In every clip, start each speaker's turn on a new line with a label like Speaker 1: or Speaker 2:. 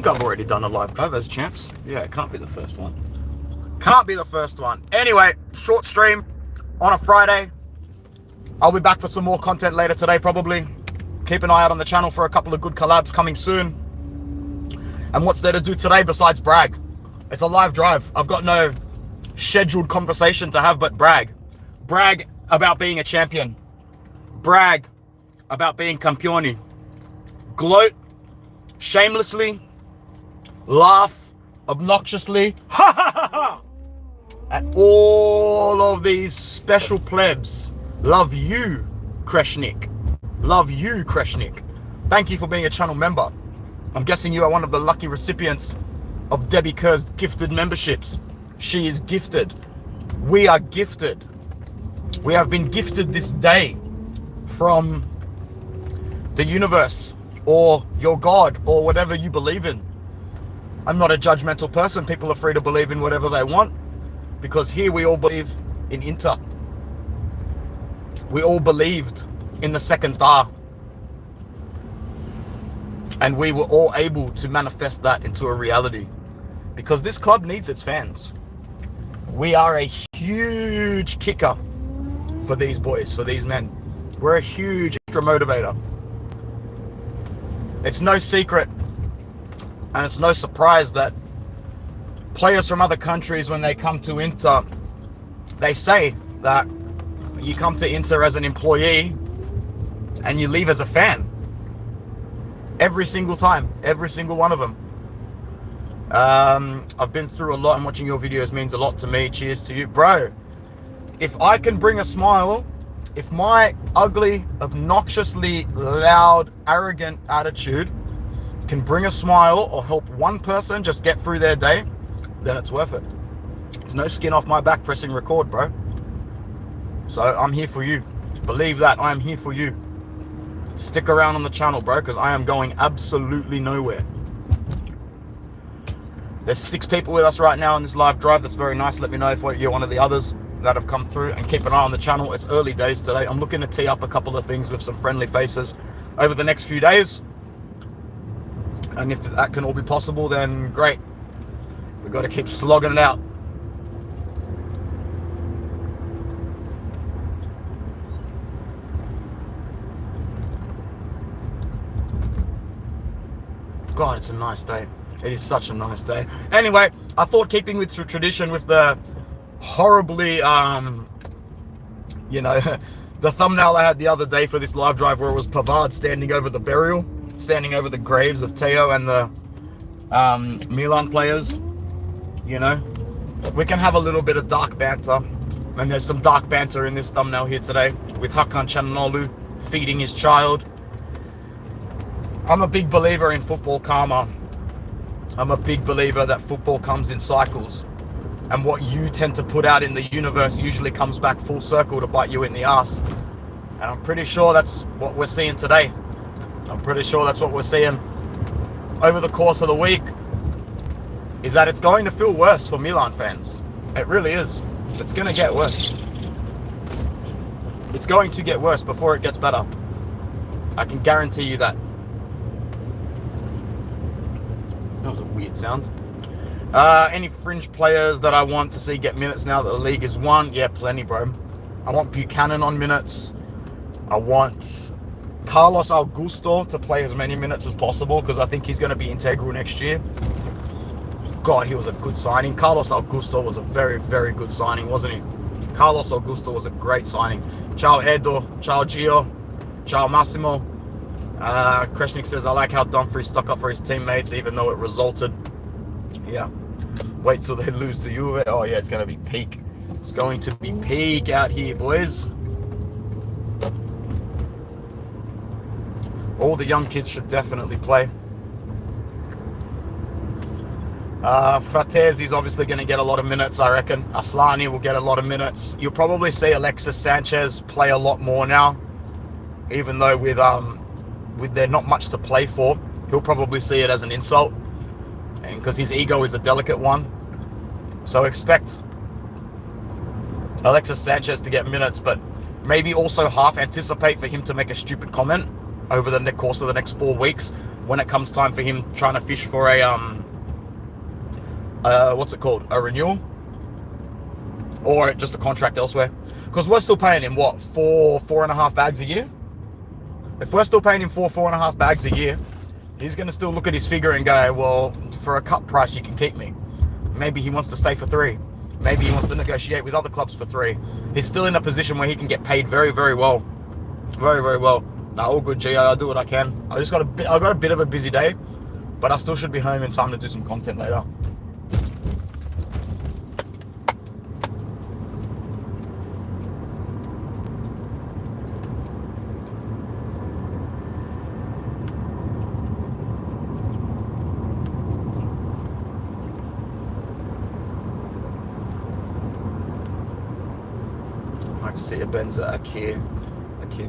Speaker 1: I've already done a live drive as champs. Yeah, it can't be the first one. Can't be the first one. Anyway, short stream on a Friday. I'll be back for some more content later today, probably. Keep an eye out on the channel for a couple of good collabs coming soon. And what's there to do today besides brag? It's a live drive. I've got no scheduled conversation to have but brag. Brag about being a champion. Brag about being campioni. Gloat shamelessly. Laugh obnoxiously. Ha ha ha ha! At all of these special plebs. Love you, Kreshnik. Love you, Kreshnik. Thank you for being a channel member. I'm guessing you are one of the lucky recipients of Debbie Kerr's gifted memberships. She is gifted. We are gifted. We have been gifted this day from the universe or your God or whatever you believe in. I'm not a judgmental person. People are free to believe in whatever they want because here we all believe in Inter. We all believed in the second star. And we were all able to manifest that into a reality because this club needs its fans. We are a huge kicker for these boys, for these men. We're a huge extra motivator. It's no secret and it's no surprise that players from other countries, when they come to Inter, they say that you come to Inter as an employee and you leave as a fan. Every single time, every single one of them. I've been through a lot and watching your videos means a lot to me. Cheers to you. Bro, if I can bring a smile, if my ugly, obnoxiously loud, arrogant attitude can bring a smile or help one person just get through their day, then it's worth it. It's no skin off my back pressing record, bro. So I'm here for you. Believe that, I am here for you. Stick around on the channel, bro, because I am going absolutely nowhere. There's 6 people with us right now on this live drive. That's very nice. Let me know if you're one of the others that have come through, and keep an eye on the channel. It's early days today. I'm looking to tee up a couple of things with some friendly faces over the next few days. And if that can all be possible, then great. We've got to keep slogging it out. God, it's a nice day. It is such a nice day. Anyway, I thought keeping with tradition with the horribly, you know, the thumbnail I had the other day for this live drive where it was Pavard standing over the burial, standing over the graves of Teo and the Milan players, you know. We can have a little bit of dark banter. And there's some dark banter in this thumbnail here today with Hakan Çalhanoğlu feeding his child. I'm a big believer in football karma. I'm a big believer that football comes in cycles. And what you tend to put out in the universe usually comes back full circle to bite you in the ass. And I'm pretty sure that's what we're seeing today. I'm pretty sure that's what we're seeing over the course of the week. Is that it's going to feel worse for Milan fans. It really is. It's going to get worse. It's going to get worse before it gets better. I can guarantee you that. That was a weird sound. Any fringe players that I want to see get minutes now that the league is won? Yeah, plenty, bro. I want Buchanan on minutes. I want Carlos Augusto to play as many minutes as possible because I think he's going to be integral next year. God, he was a good signing. Carlos Augusto was a very, very good signing, wasn't he? Carlos Augusto was a great signing. Ciao Edo, ciao Gio, ciao Massimo. Kreshnik says, I like how Dumfries stuck up for his teammates even though it resulted. Yeah. Wait till they lose to Juve. Oh yeah, it's going to be peak. It's going to be peak out here, boys. All the young kids should definitely play. Fratezi's obviously going to get a lot of minutes, I reckon. Aslani will get a lot of minutes. You'll probably see Alexis Sanchez play a lot more now. Even though with there not much to play for, he'll probably see it as an insult. And because his ego is a delicate one. So expect Alexis Sanchez to get minutes, but maybe also half anticipate for him to make a stupid comment over the course of the next 4 weeks when it comes time for him trying to fish for a what's it called, a renewal or just a contract elsewhere, because we're still paying him what, 4.5 bags a year. If we're still paying him 4.5 bags a year, he's going to still look at his figure and go, well, for a cut price you can keep me. Maybe he wants to stay for 3. Maybe he wants to negotiate with other clubs for 3. He's still in a position where he can get paid very, very well. Very, very well. Nah, all good, G. I'll do what I can. I got a bit of a busy day, but I still should be home in time to do some content later. I'd like to see a Benza, a kid.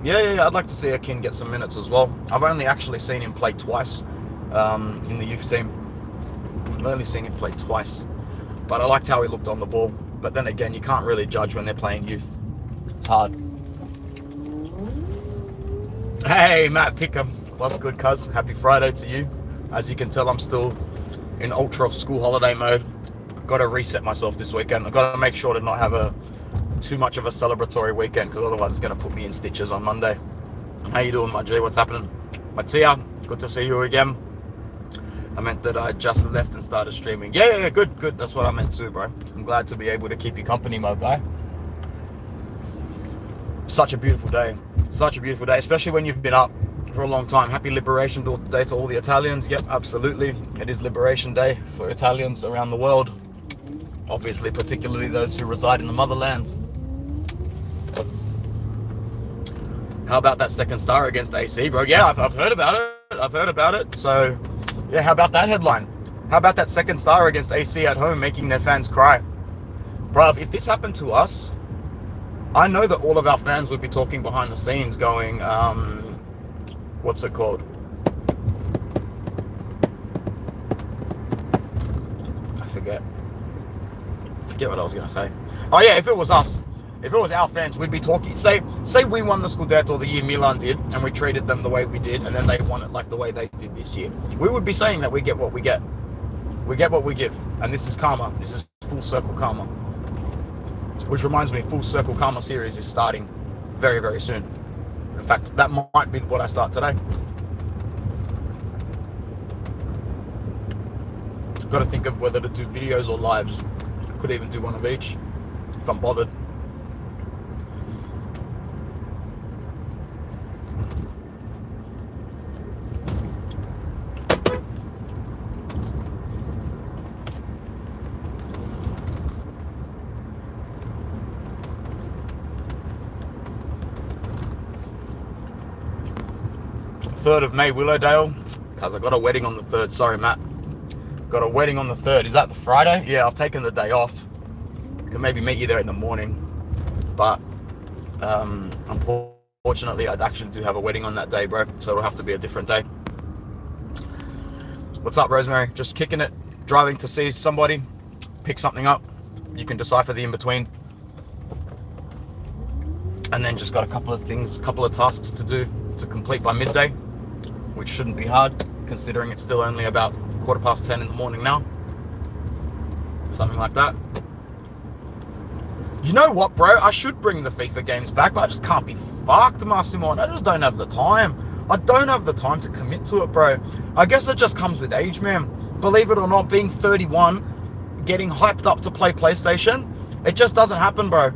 Speaker 1: Yeah, I'd like to see Akin get some minutes as well. I've only actually seen him play twice in the youth team. I've only seen him play twice, but I liked how he looked on the ball. But then again, you can't really judge when they're playing youth. It's hard. Hey, Matt Pickham. What's good, cuz? Happy Friday to you. As you can tell, I'm still in ultra school holiday mode. I've got to reset myself this weekend. I've got to make sure to not have too much of a celebratory weekend, because otherwise it's going to put me in stitches on Monday. How you doing, my G? What's happening? Matia, good to see you again. I meant that I just left and started streaming. Yeah, good. That's what I meant too, bro. I'm glad to be able to keep you company, my guy. Such a beautiful day. Such a beautiful day, especially when you've been up for a long time. Happy Liberation Day to all the Italians. Yep, absolutely. It is Liberation Day for Italians around the world. Obviously, particularly those who reside in the motherland. How about that second star against AC, bro? Yeah, I've heard about it. So, yeah, how about that headline? How about that second star against AC at home, making their fans cry? Bro, if this happened to us, I know that all of our fans would be talking behind the scenes going, what's it called? I forget what I was going to say. Oh, yeah, if it was us, if it was our fans, we'd be talking. Say we won the Scudetto the year Milan did, and we treated them the way we did, and then they won it like the way they did this year. We would be saying that we get what we get. We get what we give. And this is karma. This is full circle karma. Which reminds me, Full Circle Karma series is starting very, very soon. In fact, that might be what I start today. Got to think of whether to do videos or lives. Could even do one of each, if I'm bothered. Third of May, Willowdale, because I got a wedding on the 3rd. Sorry, Matt. Got a wedding on the 3rd. Is that the Friday? Yeah, I've taken the day off. Could maybe meet you there in the morning. But unfortunately, I actually do have a wedding on that day, bro. So it'll have to be a different day. What's up, Rosemary? Just kicking it. Driving to see somebody. Pick something up. You can decipher the in-between. And then just got a couple of tasks to do to complete by midday, which shouldn't be hard, considering it's still only about 10:15 in the morning now. Something like that. You know what, bro? I should bring the FIFA games back, but I just can't be fucked, Massimo. I just don't have the time. I don't have the time to commit to it, bro. I guess it just comes with age, man. Believe it or not, being 31, getting hyped up to play PlayStation, it just doesn't happen, bro.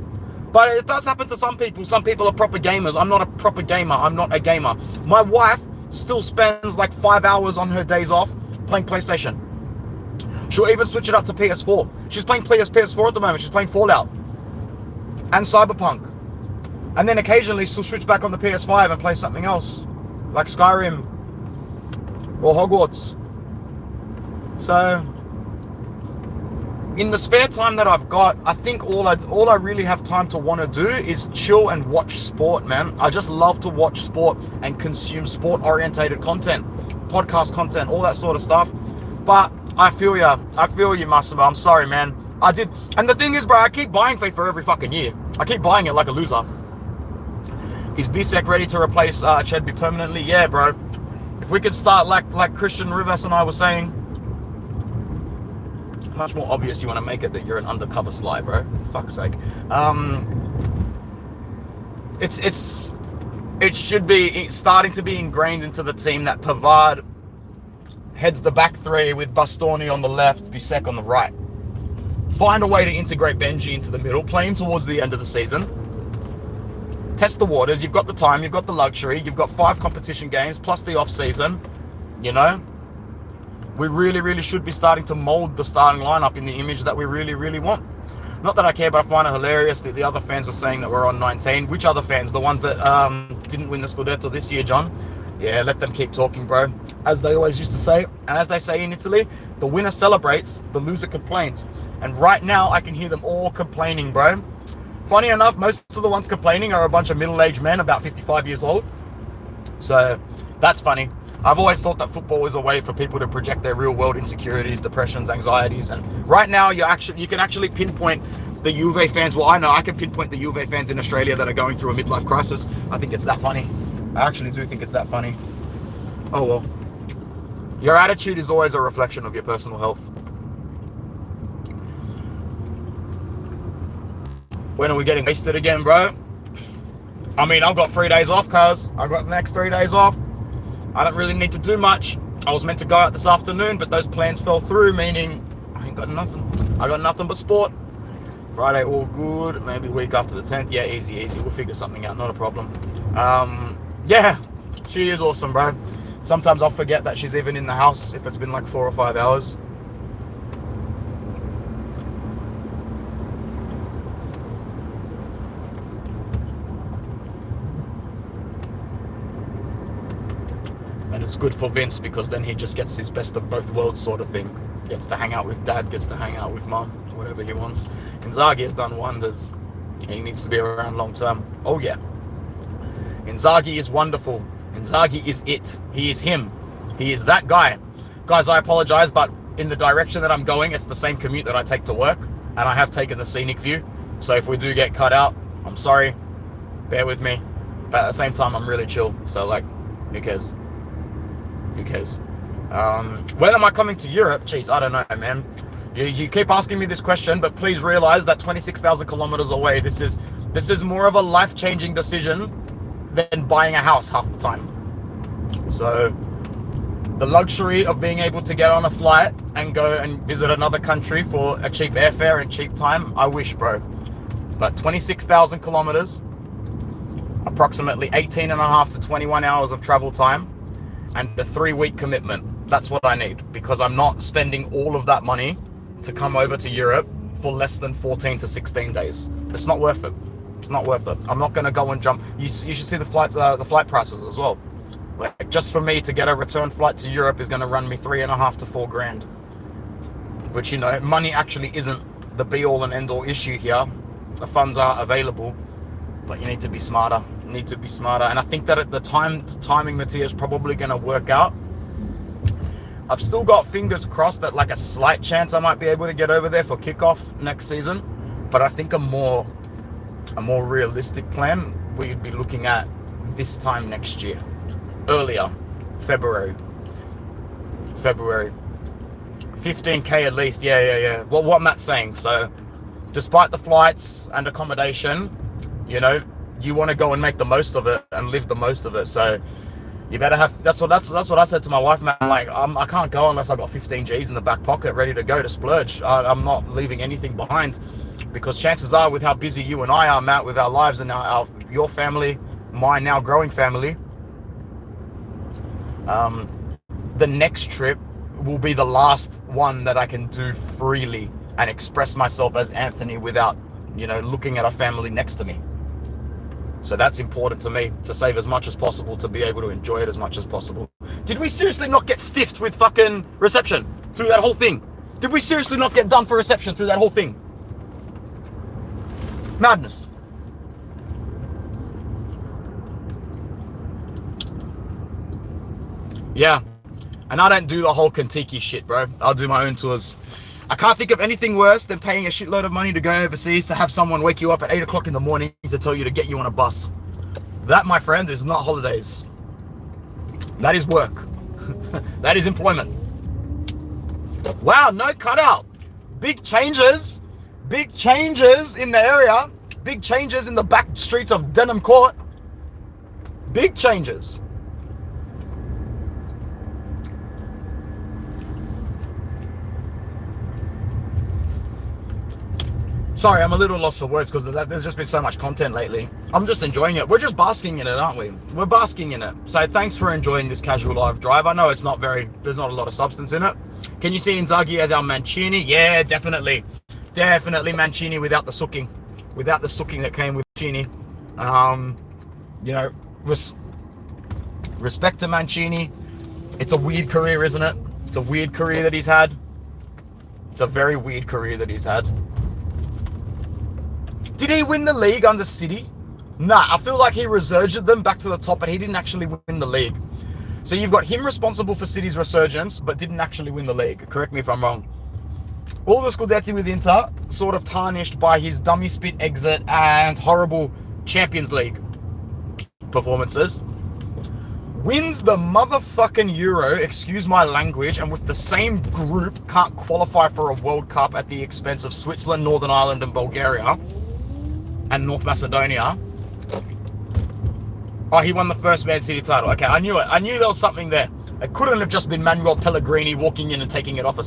Speaker 1: But it does happen to some people. Some people are proper gamers. I'm not a proper gamer. I'm not a gamer. My wife still spends like 5 hours on her days off playing PlayStation. She'll even switch it up to PS4. She's playing PS4 at the moment. She's playing Fallout and Cyberpunk. And then occasionally she'll switch back on the PS5 and play something else, like Skyrim or Hogwarts. So in the spare time that I've got, I think all I really have time to want to do is chill and watch sport, man. I just love to watch sport and consume sport-orientated content, podcast content, all that sort of stuff. But I feel you, Massimo. I'm sorry, man. I did. And the thing is, bro, I keep buying FIFA every fucking year. I keep buying it like a loser. Is Bisek ready to replace Chedby permanently? Yeah, bro. If we could start like Christian Rivers and I were saying, much more obvious you want to make it that you're an undercover sly, bro. For fuck's sake. It should be starting to be ingrained into the team that Pavard heads the back three with Bastoni on the left, Bisek on the right. Find a way to integrate Benji into the middle, play him towards the end of the season. Test the waters. You've got the time, you've got the luxury, you've got 5 competition games plus the off season. You know, we really should be starting to mold the starting lineup in the image that we really want. Not that I care, but I find it hilarious that the other fans were saying that we're on 19. Which other fans? The ones that didn't win the Scudetto this year, John? Yeah, let them keep talking, bro. As they always used to say, and as they say in Italy, the winner celebrates, the loser complains. And right now, I can hear them all complaining, bro. Funny enough, most of the ones complaining are a bunch of middle-aged men about 55 years old. So that's funny. I've always thought that football is a way for people to project their real-world insecurities, depressions, anxieties, and right now you can actually pinpoint the Juve fans. Well, I know I can pinpoint the Juve fans in Australia that are going through a midlife crisis. I think it's that funny. I actually do think it's that funny. Oh well. Your attitude is always a reflection of your personal health. When are we getting wasted again, bro? I mean, I've got 3 days off, cuz. I've got the next 3 days off. I don't really need to do much. I was meant to go out this afternoon, but those plans fell through, meaning I ain't got nothing. I got nothing but sport. Friday, all good. Maybe week after the 10th. Yeah, easy. We'll figure something out. Not a problem. Yeah, she is awesome, bro. Sometimes I'll forget that she's even in the house if it's been like 4 or 5 hours. And it's good for Vince because then he just gets his best of both worlds sort of thing. Gets to hang out with dad, gets to hang out with mum, whatever he wants. Inzaghi has done wonders. He needs to be around long term. Oh yeah. Inzaghi is wonderful. Inzaghi is it. He is him. He is that guy. Guys, I apologize, but in the direction that I'm going, it's the same commute that I take to work. And I have taken the scenic view. So if we do get cut out, I'm sorry. Bear with me. But at the same time, I'm really chill. So like, who cares? Who cares? When am I coming to Europe? Jeez, I don't know, man. You keep asking me this question, but please realize that 26,000 kilometers away, this is more of a life-changing decision than buying a house half the time. So the luxury of being able to get on a flight and go and visit another country for a cheap airfare and cheap time, I wish, bro. But 26,000 kilometers, approximately 18 and a half to 21 hours of travel time, and a 3-week commitment. That's what I need, because I'm not spending all of that money to come over to Europe for less than 14 to 16 days. It's not worth it. It's not worth it. I'm not going to go and jump. You should see the flight prices as well. Like, just for me to get a return flight to Europe is going to run me $3.5 to $4 grand. Which, you know, money actually isn't the be-all and end-all issue here. The funds are available, but you need to be smarter. You need to be smarter. And I think that at the timing, Mattia, is probably going to work out. I've still got fingers crossed that like a slight chance I might be able to get over there for kickoff next season. But I think a more realistic plan, we'd be looking at this time next year. Earlier. February. 15K at least. Yeah. Well, what Matt's saying. So despite the flights and accommodation, you know, you want to go and make the most of it and live the most of it. So you better have, that's what I said to my wife, man. Like, I can't go unless I've got 15 G's in the back pocket ready to go to splurge. I'm not leaving anything behind, because chances are, with how busy you and I are, Matt, with our lives and your family, my now growing family, the next trip will be the last one that I can do freely and express myself as Anthony without, you know, looking at a family next to me. So that's important to me, to save as much as possible, to be able to enjoy it as much as possible. Did we seriously not get stiffed with fucking reception through that whole thing? Did we seriously not get done for reception through that whole thing? Madness. Yeah. And I don't do the whole Kentucky shit, bro. I'll do my own tours. I can't think of anything worse than paying a shitload of money to go overseas to have someone wake you up at 8 o'clock in the morning to tell you to get you on a bus. That, my friend, is not holidays. That is work. That is employment. Wow, no cutout. Big changes. Big changes in the area. Big changes in the back streets of Denham Court. Big changes. Sorry, I'm a little lost for words because there's just been so much content lately. I'm just enjoying it. We're just basking in it, aren't we? We're basking in it. So thanks for enjoying this casual live drive. I know it's not there's not a lot of substance in it. Can you see Inzaghi as our Mancini? Yeah, definitely. Definitely Mancini without the sooking. Without the sooking that came with Mancini. You know, respect to Mancini. It's a weird career, isn't it? It's a weird career that he's had. It's a very weird career that he's had. Did he win the league under City? Nah, I feel like he resurged them back to the top, but he didn't actually win the league. So you've got him responsible for City's resurgence, but didn't actually win the league. Correct me if I'm wrong. All the Scudetti with Inter sort of tarnished by his dummy spit exit and horrible Champions League performances. Wins the motherfucking Euro, excuse my language, and with the same group can't qualify for a World Cup at the expense of Switzerland, Northern Ireland, and Bulgaria. And North Macedonia. Oh, he won the first Man City title. Okay, I knew it. I knew there was something there. It couldn't have just been Manuel Pellegrini walking in and taking it off a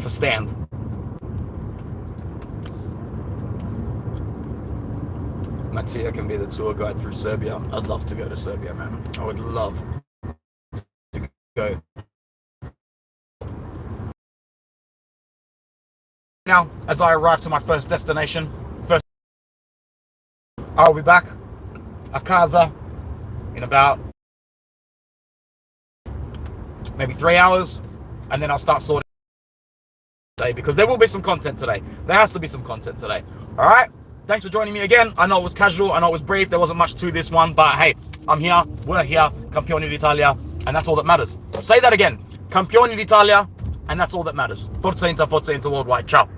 Speaker 1: stand. Mattia can be the tour guide through Serbia. I'd love to go to Serbia, man. I would love to go. Now, as I arrive to my first destination, I'll be back a casa in about maybe 3 hours, and then I'll start sorting today because there will be some content today. There has to be some content today. All right. Thanks for joining me again. I know it was casual. I know it was brief. There wasn't much to this one, but hey, I'm here. We're here. Campioni d'Italia, and that's all that matters. Say that again. Campioni d'Italia, and that's all that matters. Forza Inter worldwide. Ciao.